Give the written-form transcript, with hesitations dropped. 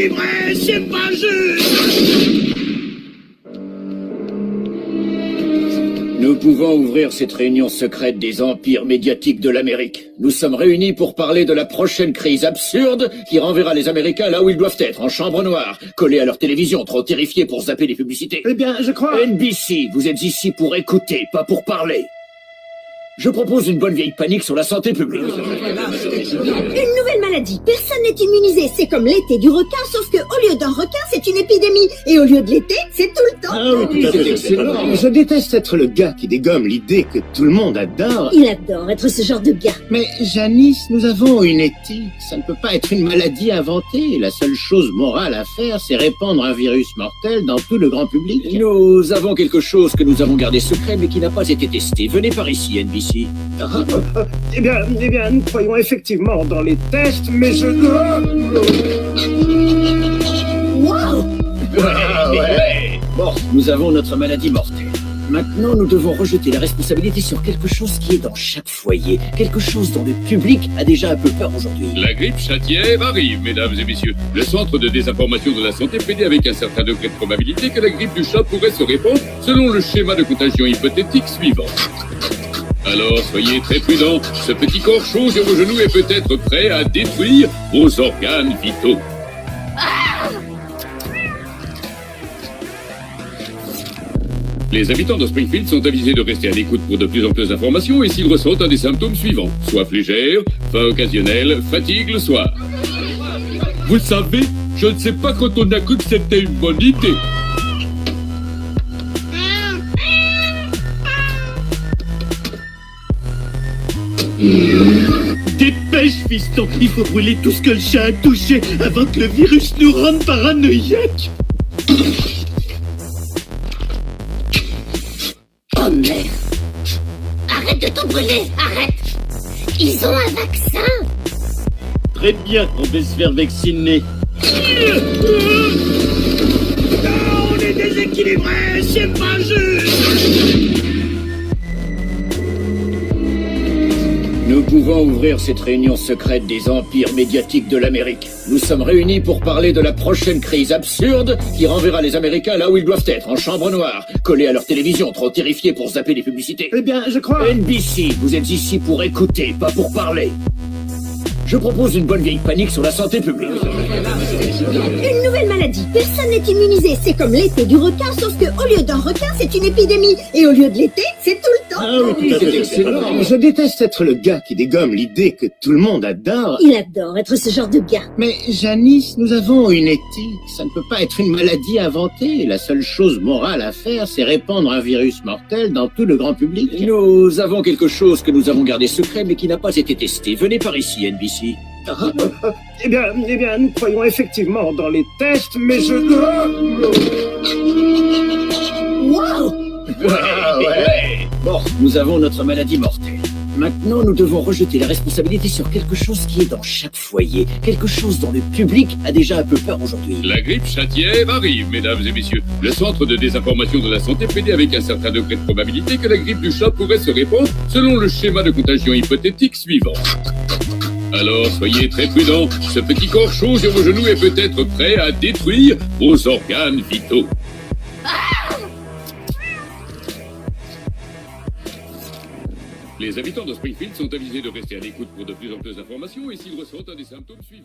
déséquilibré, c'est pas juste. Nous pouvons ouvrir cette réunion secrète des empires médiatiques de l'Amérique. Nous sommes réunis pour parler de la prochaine crise absurde qui renverra les Américains là où ils doivent être, en chambre noire, collés à leur télévision, trop terrifiés pour zapper les publicités. Eh bien, je crois... NBC, vous êtes ici pour écouter, pas pour parler. Je propose une bonne vieille panique sur la santé publique. Une nouvelle maladie. Personne n'est immunisé. C'est comme l'été du requin, sauf que au lieu d'un requin, c'est une épidémie. Et au lieu de l'été, c'est tout le temps. Ah oui, tout à fait excellent. Je déteste être le gars qui dégomme l'idée que tout le monde adore. Il adore être ce genre de gars. Mais Janice, nous avons une éthique. Ça ne peut pas être une maladie inventée. La seule chose morale à faire, c'est répandre un virus mortel dans tout le grand public. Nous avons quelque chose que nous avons gardé secret mais qui n'a pas été testé. Venez par ici, NBC. Eh bien, nous croyons effectivement dans les tests, mais je... Waouh! Bon, nous avons notre maladie mortelle. Maintenant, nous devons rejeter la responsabilité sur quelque chose qui est dans chaque foyer, quelque chose dont le public a déjà un peu peur aujourd'hui. La grippe chatière arrive, mesdames et messieurs. Le centre de désinformation de la santé prédit avec un certain degré de probabilité que la grippe du chat pourrait se répandre selon le schéma de contagion hypothétique suivant. Alors, soyez très prudents. Ce petit corps chaud sur vos genoux est peut-être prêt à détruire vos organes vitaux. Les habitants de Springfield sont avisés de rester à l'écoute pour de plus en plus d'informations et s'ils ressentent un des symptômes suivants. Soif légère, faim occasionnelle, fatigue le soir. Vous savez, je ne sais pas quand on a cru que c'était une bonne idée. Dépêche, fiston, il faut brûler tout ce que le chat a touché avant que le virus nous rende paranoïaques. Oh merde! Arrête de tout brûler, arrête! Ils ont un vaccin! Très bien, on va se faire vacciner. Non, on est déséquilibré, c'est pas juste. Nous pouvons ouvrir cette réunion secrète des empires médiatiques de l'Amérique. Nous sommes réunis pour parler de la prochaine crise absurde qui renverra les Américains là où ils doivent être, en chambre noire, collés à leur télévision, trop terrifiés pour zapper les publicités. Eh bien, je crois... NBC, vous êtes ici pour écouter, pas pour parler. Je propose une bonne vieille panique sur la santé publique. Une nouvelle maladie. Personne n'est immunisé. C'est comme l'été du requin, sauf que au lieu d'un requin, c'est une épidémie. Et au lieu de l'été, c'est tout le temps. Ah oui, tout à fait excellent. Je déteste être le gars qui dégomme l'idée que tout le monde adore. Il adore être ce genre de gars. Mais Janice, nous avons une éthique. Ça ne peut pas être une maladie inventée. La seule chose morale à faire, c'est répandre un virus mortel dans tout le grand public. Nous avons quelque chose que nous avons gardé secret mais qui n'a pas été testé. Venez par ici, NBC. Eh bien, nous croyons effectivement dans les tests, mais je... Waouh! Bon, nous avons notre maladie mortelle. Maintenant, nous devons rejeter la responsabilité sur quelque chose qui est dans chaque foyer, quelque chose dont le public a déjà un peu peur aujourd'hui. La grippe chatière arrive, mesdames et messieurs. Le centre de désinformation de la santé prédit avec un certain degré de probabilité que la grippe du chat pourrait se répandre selon le schéma de contagion hypothétique suivant. Alors, soyez très prudents. Ce petit corps chaud sur vos genoux est peut-être prêt à détruire vos organes vitaux. Les habitants de Springfield sont avisés de rester à l'écoute pour de plus en plus d'informations et s'ils ressentent un des symptômes suivants.